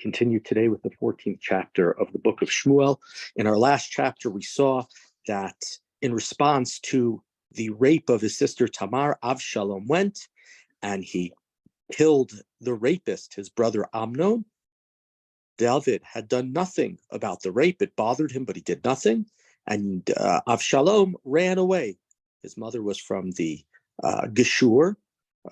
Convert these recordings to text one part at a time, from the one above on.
continue today with the 14th chapter of the book of Shmuel. In our last chapter, we saw that in response to the rape of his sister Tamar, Absalom went and he killed the rapist, his brother Amnon. David had done nothing about the rape. It bothered him, but he did nothing. And Absalom ran away. His mother was from the Geshur,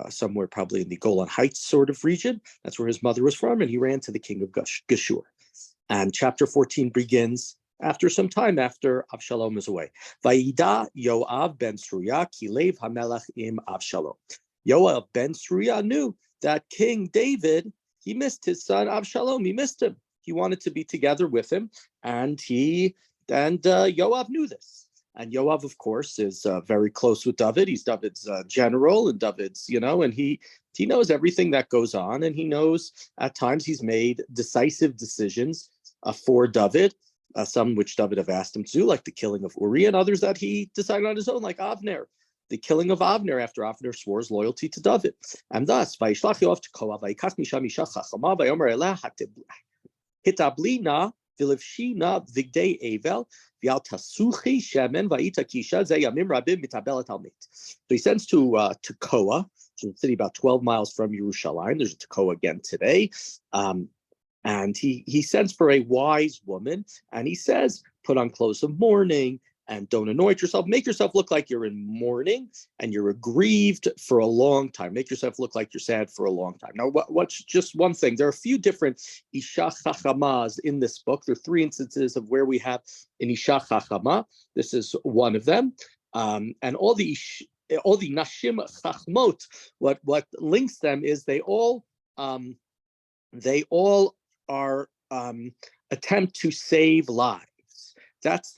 somewhere probably in the Golan Heights sort of region. That's where his mother was from, and he ran to the king of Geshur. And chapter 14 begins after some time after Absalom is away. Vayida Yoav ben Sruya kilev hamelach im Absalom. Yoav ben Sruya knew that King David, he missed his son Absalom. He missed him. He wanted to be together with him, and Yoav knew this. And Yoav, of course, is very close with David. He's David's general, and David's, and he knows everything that goes on, and he knows at times he's made decisive decisions for David, some which David have asked him to do, like the killing of Uriah, and others that he decided on his own, like Avner, the killing of Avner after Avner swore his loyalty to David. And thus, Vayishlach Yoav Tekoa, Vayikas Misham Isha Chachama, Vayomer Eleh Hitablina Vilivshina Vigdei Evel. So he sends to Tekoa, which is a city about 12 miles from Yerushalayim. There's a Tekoa again today. And he sends for a wise woman, and he says, put on clothes of mourning and don't anoint yourself. Make yourself look like you're in mourning and you're aggrieved for a long time. Make yourself look like you're sad for a long time. Now, what's just one thing? There are a few different Isha Chachamas in this book. There are 3 instances of where we have an Isha Chachama. This is one of them. And all the Nashim Chachmot, what links them is they all are attempt to save lives. That's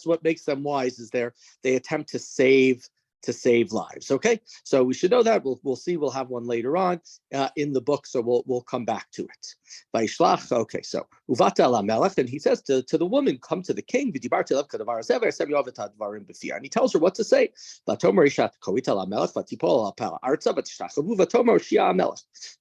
what makes them wise, is they attempt to save lives. Okay, so we should know that. We'll see. We'll have one later on in the book, so we'll come back to it. Vayishlach. Okay, so Uvata Elimelech, and he says to the woman, come to the king. And he tells her what to say. So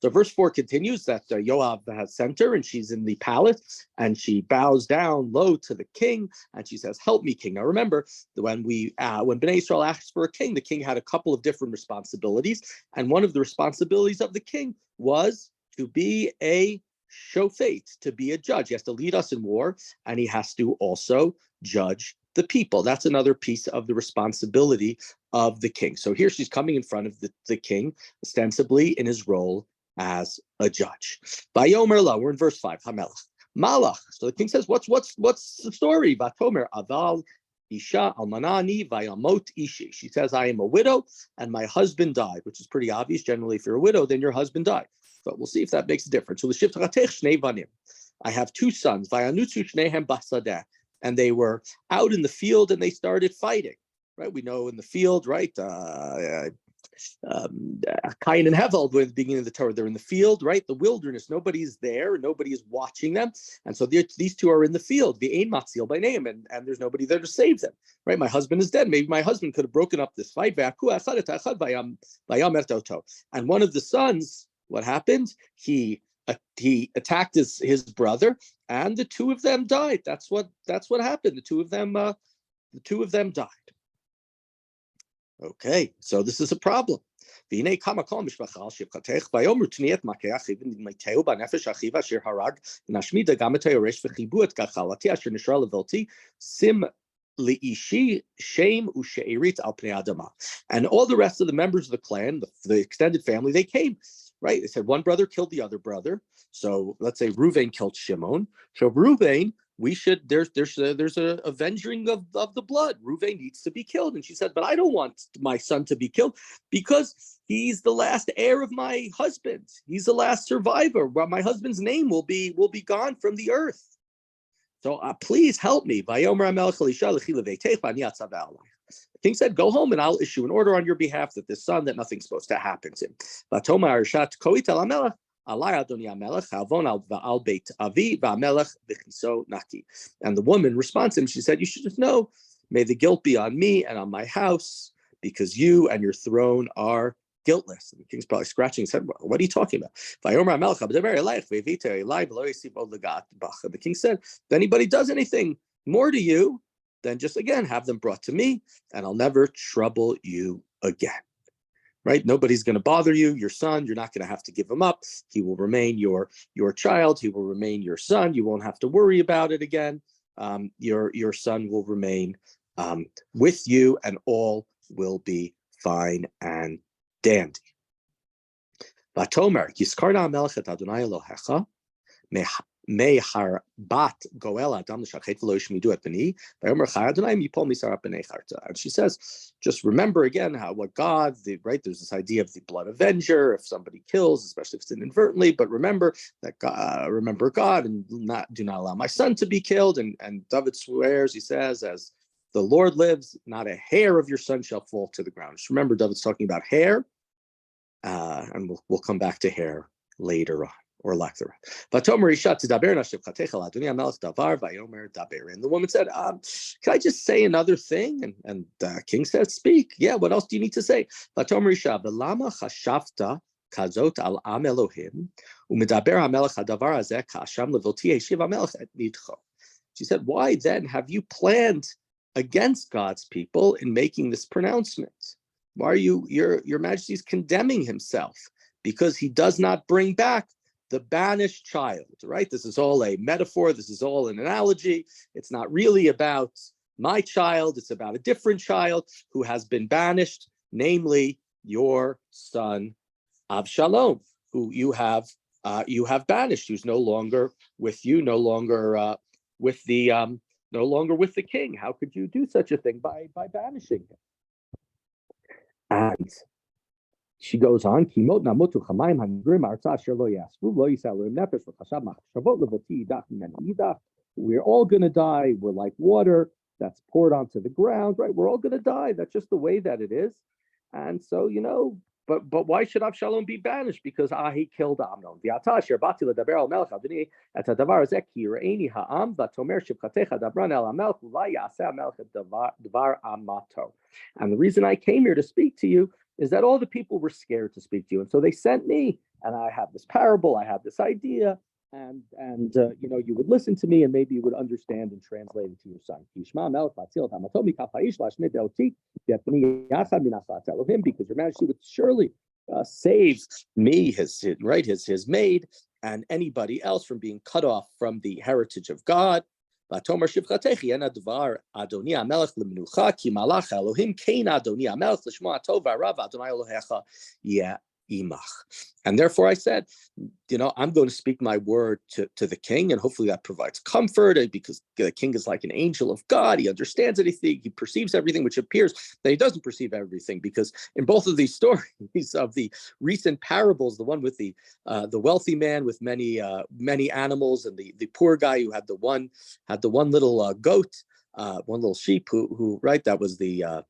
verse 4 continues that Yoav has sent her, and she's in the palace, and she bows down low to the king, and she says, "Help me, king." Now remember, when Bnei Israel asked for a king, the king had a couple of different responsibilities, and one of the responsibilities of the king was to be a shofet, to be a judge. He has to lead us in war, and he has to also judge the people. That's another piece of the responsibility of the king. So here she's coming in front of the king, ostensibly in his role as a judge. Vayomer la, we're in verse 5, Hamelach. Malach. So the king says, what's the story? Vatomer aval Isha almanani vayamot ishi. She says, I am a widow and my husband died, which is pretty obvious. Generally, if you're a widow, then your husband died. But we'll see if that makes a difference. So the shiftachatech shnei vanim. I have 2 sons. Vayanutzu shnehem basadeh. And they were out in the field and they started fighting. Right? We know in the field, right? Cain and Hevel were at the beginning of the Torah. They're in the field, right? The wilderness. Nobody's there. Nobody is watching them. And so these 2 are in the field. The Ein Matzil by name, and there's nobody there to save them. Right? My husband is dead. Maybe my husband could have broken up this fight. And one of the sons, what happened? He attacked his brother, and the 2 of them died. That's what happened. The two of them died. Okay, so this is a problem. Now all the rest of the members of the clan, the extended family, they came. Right? They said one brother killed the other brother. So let's say Reuven killed Shimon. So Reuven, there's a avenging of the blood. Reuven needs to be killed. And she said, but I don't want my son to be killed because he's the last heir of my husband. He's the last survivor. Well, my husband's name will be gone from the earth. So please help me. The king said, go home and I'll issue an order on your behalf that this son, that nothing's supposed to happen to him. And the woman responds to him. She said, you should just know, may the guilt be on me and on my house, because you and your throne are guiltless. And the king's probably scratching his head. What are you talking about? The king said, if anybody does anything more to you, then just again have them brought to me, and I'll never trouble you again. Right? Nobody's going to bother you. Your son, you're not going to have to give him up. He will remain your child. He will remain your son. You won't have to worry about it again. Your son will remain with you, and all will be fine and dandy. Vatomer, Yiskarna Melech et Adonai Elohecha, Meharbat Goel Adam L'Shachet V'lo Yishmidu et B'ni, Vayomer Chai Adonai Mipol Misarah B'nei Charta. And she says, just remember again what God, right? There's this idea of the blood avenger. If somebody kills, especially if it's inadvertently, but remember that remember God, and do not allow my son to be killed. And David swears, he says, as the Lord lives, not a hair of your son shall fall to the ground. Just remember, David's talking about hair, and we'll come back to hair later on, or lack thereof. And the woman said, can I just say another thing? And king said, speak. Yeah, what else do you need to say? She said, why then have you planned against God's people in making this pronouncement? Why are your majesty is condemning himself because he does not bring back the banished child, right? This is all a metaphor. This is all an analogy. It's not really about my child. It's about a different child who has been banished, namely your son Absalom, who you have banished, who's no longer with you, no longer with the king. How could you do such a thing by banishing him? And she goes on, we're all going to die. We're like water that's poured onto the ground, right? We're all going to die. That's just the way that it is. And so, but why should Absalom be banished? Because he killed Amnon. And the reason I came here to speak to you is that all the people were scared to speak to you. And so they sent me, and I have this parable, I have this idea, and you would listen to me, and maybe you would understand and translate it to your son. Because your majesty would surely save me, his maid, and anybody else from being cut off from the heritage of God. And therefore I said, I'm going to speak my word to the king, and hopefully that provides comfort, because the king is like an angel of God. He understands anything, he perceives everything, which appears that he doesn't perceive everything, because in both of these stories of the recent parables, the one with the wealthy man with many animals, and the poor guy who had the one little goat, one little sheep, who right, that was the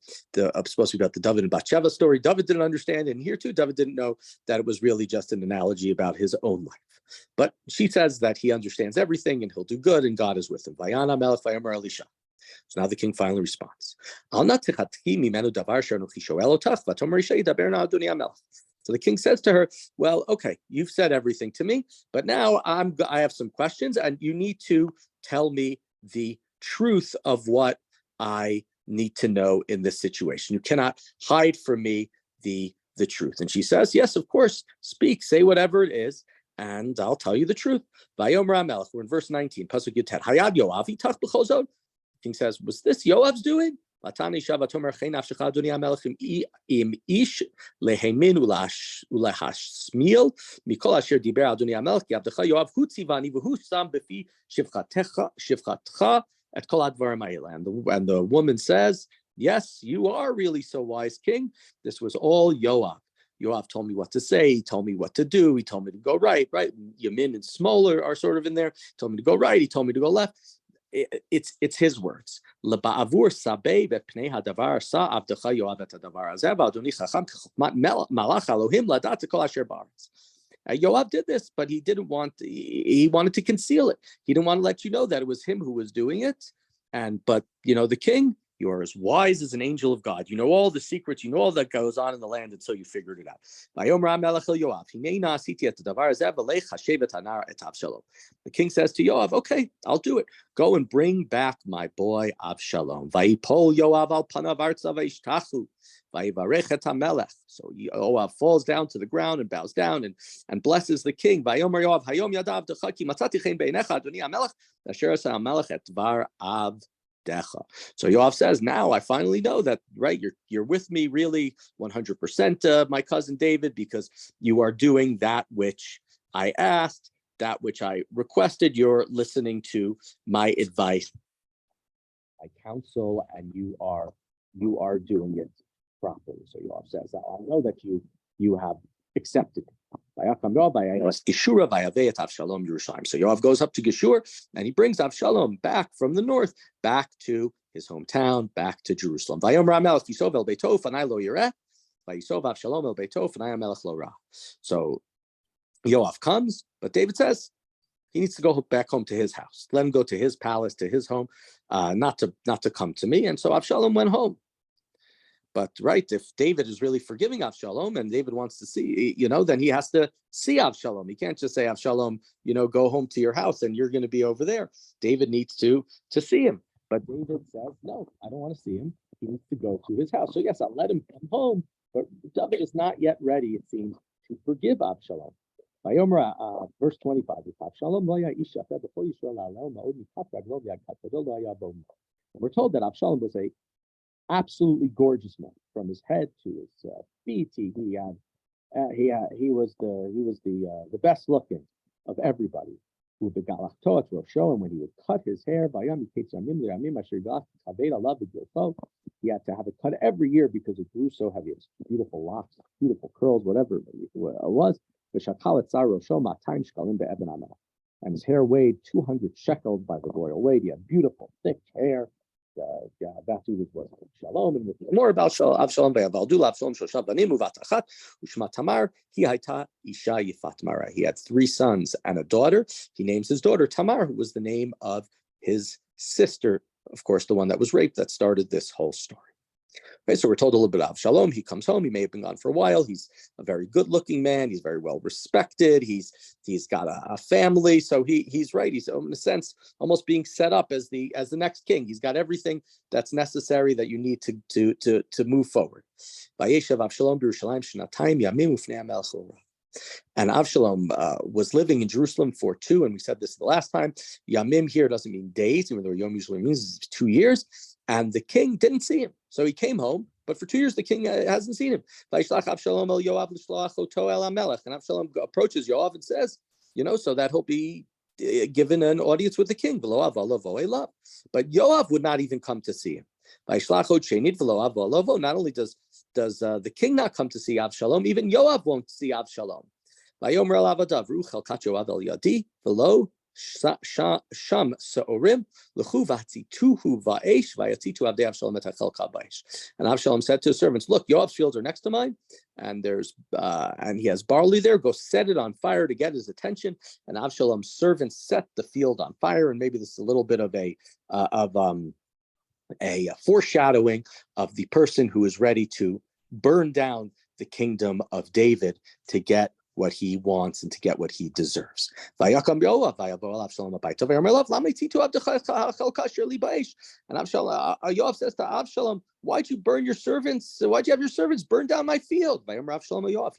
supposed to be about the David and Bathsheba story. David didn't understand, and here too, David didn't know that it was really just an analogy about his own life. But she says that he understands everything, and he'll do good, and God is with him. Vayana Melech Vayomer Elisha. So now the king finally responds. So the king says to her, well, okay, you've said everything to me, but now I have some questions, and you need to tell me the truth of what I need to know in this situation. You cannot hide from me the truth. And she says, yes, of course, speak, say whatever it is, and I'll tell you the truth. Vayomer HaMelech, we're in verse 19, Pasuk Yutet. Hayad Yoav itach b'chol. King says, was this Yoav's doing? Latani Shavatomer Chen Nafshecha Adoni HaMelech im ish lehemin ulehashmiel mikol asher diber Adoni HaMelech yavdecha Yoav hu tzivani v'hu sam befi shivchatcha et kol advarim ha'ela. And the woman says, yes, you are really so wise, king. This was all Yoav. Yoav told me what to say. He told me what to do. He told me to go right. Yamin and Smoller are sort of in there. He told me to go right. He told me to go left. It's his words. Yoav did this, but he wanted to conceal it. He didn't want to let you know that it was him who was doing it. But the king, You are as wise as an angel of God. You know all the secrets. You know all that goes on in the land until you figured it out. The king says to Yoav, okay, I'll do it. Go and bring back my boy Absalom. So Yoav falls down to the ground and bows down and blesses the king. So Yoav says, now I finally know that, right, you're with me really 100%, my cousin David, because you are doing that which I asked, that which I requested. You're listening to my advice, my counsel, and you are doing it properly. So Yoav says, I know that you have accepted it. So Yoav goes up to Geshur and he brings Absalom back from the north, back to his hometown, back to Jerusalem. So Yoav comes, but David says he needs to go back home to his house. Let him go to his palace, to his home, not to come to me. And so Absalom went home. But right, if David is really forgiving Absalom and David wants to see, then he has to see Absalom. He can't just say, Absalom, go home to your house and you're going to be over there. David needs to see him. But David says, no, I don't want to see him. He needs to go to his house. So yes, I'll let him come home. But David is not yet ready, it seems, to forgive Absalom. Verse 25. We're told that Absalom was a absolutely gorgeous man, from his head to his feet. He was the best looking of everybody. And when he would cut his hair, he had to have it cut every year because it grew so heavy. It's beautiful locks, beautiful curls, whatever it was. And his hair weighed 200 shekels by the royal weight. He had beautiful, thick hair. That dude was Shalom, and more about Avshalom. He had 3 sons and a daughter. He names his daughter Tamar, who was the name of his sister, of course, the one that was raped, that started this whole story. Okay, so we're told a little bit of Absalom. He comes home. He may have been gone for a while. He's a very good-looking man. He's very well respected. He's got a family. So he's right. He's, in a sense, almost being set up as the next king. He's got everything that's necessary that you need to move forward. And Absalom was living in Jerusalem for 2, and we said this the last time. Yamim here doesn't mean days, even though Yom usually means 2 years. And the king didn't see him. So he came home, but for 2 years, the king hasn't seen him. And Absalom approaches Yoav and says, so that he'll be given an audience with the king. But Yoav would not even come to see him. Not only does the king not come to see Absalom, even Yoav won't see Absalom. Sham Sa'orim L'chu v'hatzituhu va'esh v'yatitu avdei Absalom et hachel kabaysh. And Absalom said to his servants, look, Yoav's fields are next to mine, and there's and he has barley there. Go set it on fire to get his attention. And Absalom's servants set the field on fire. And maybe this is a little bit of a foreshadowing of the person who is ready to burn down the kingdom of David to get what he wants and to get what he deserves. And Yoav says to Absalom, why'd you burn your servants? Why'd you have your servants burn down my field? And Absalom replies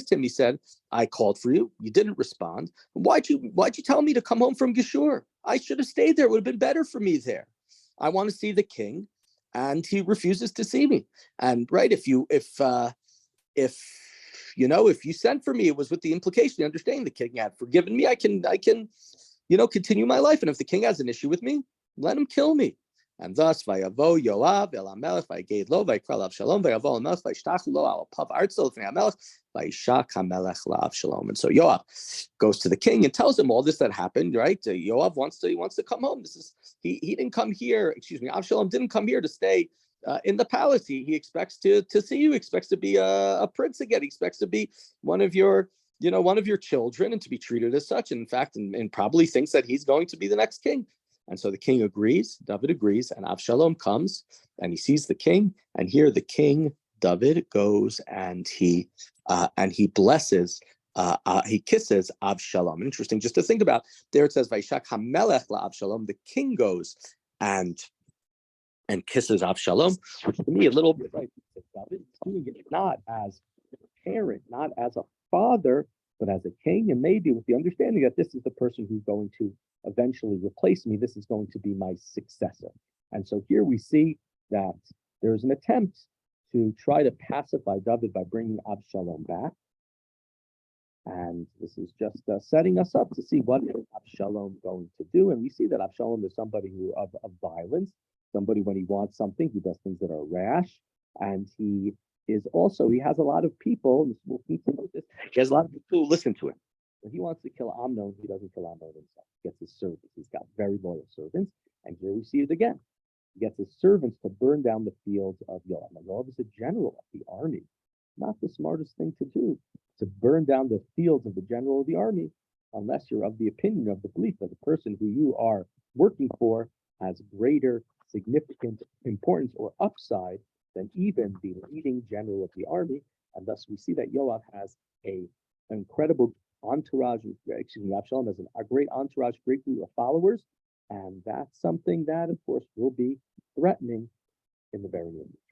to him, he said, I called for you, you didn't respond. Why'd you tell me to come home from Geshur? I should have stayed there. It would have been better for me there. I want to see the king, and he refuses to see me. And right, if you sent for me, it was with the implication, understanding the king had forgiven me. I can continue my life. And if the king has an issue with me, let him kill me. And thus, vayavo Yoav el Hamelech vaygeid lo vaykral Avshalom vayavo Hamelech vayshtachu lo al pav artzel v'nei Hamelech vayshak Hamelech la Avshalom. And so Yoav goes to the king and tells him all this that happened. Right? Yoav wants to come home. He didn't come here. Absalom didn't come here to stay in the palace. He expects to see you. He expects to be a prince again. He expects to be one of your children and to be treated as such. And in fact, and probably thinks that he's going to be the next king. And so the king agrees. David agrees, and Absalom comes and he sees the king. And here the king David goes and he blesses. He kisses Absalom. Interesting, just to think about. There it says, "Vaishak Hamelech la Absalom." The king goes and kisses Absalom, which to me a little bit like David is doing it not as a parent, not as a father, but as a king, and maybe with the understanding that this is the person who's going to eventually replace me. This is going to be my successor. And so here we see that there's an attempt to try to pacify David by bringing Absalom back. And this is just setting us up to see what is Absalom going to do. And we see that Absalom is somebody who of violence, somebody when he wants something, he does things that are rash. And he has a lot of people, he has a lot of people who listen to him. When he wants to kill Amnon, he doesn't kill Amnon himself. He gets his servants. He's got very loyal servants. And here we see it again. He gets his servants to burn down the fields of Yoav. Now, Yoav is a general of the army. Not the smartest thing to do, to burn down the fields of the general of the army, unless you're of the opinion, of the belief that the person who you are working for has greater significant importance or upside than even the leading general of the army. And thus we see that Yoav has an incredible entourage, Absalom has a great entourage, great group of followers, and that's something that, of course, will be threatening in the very near future.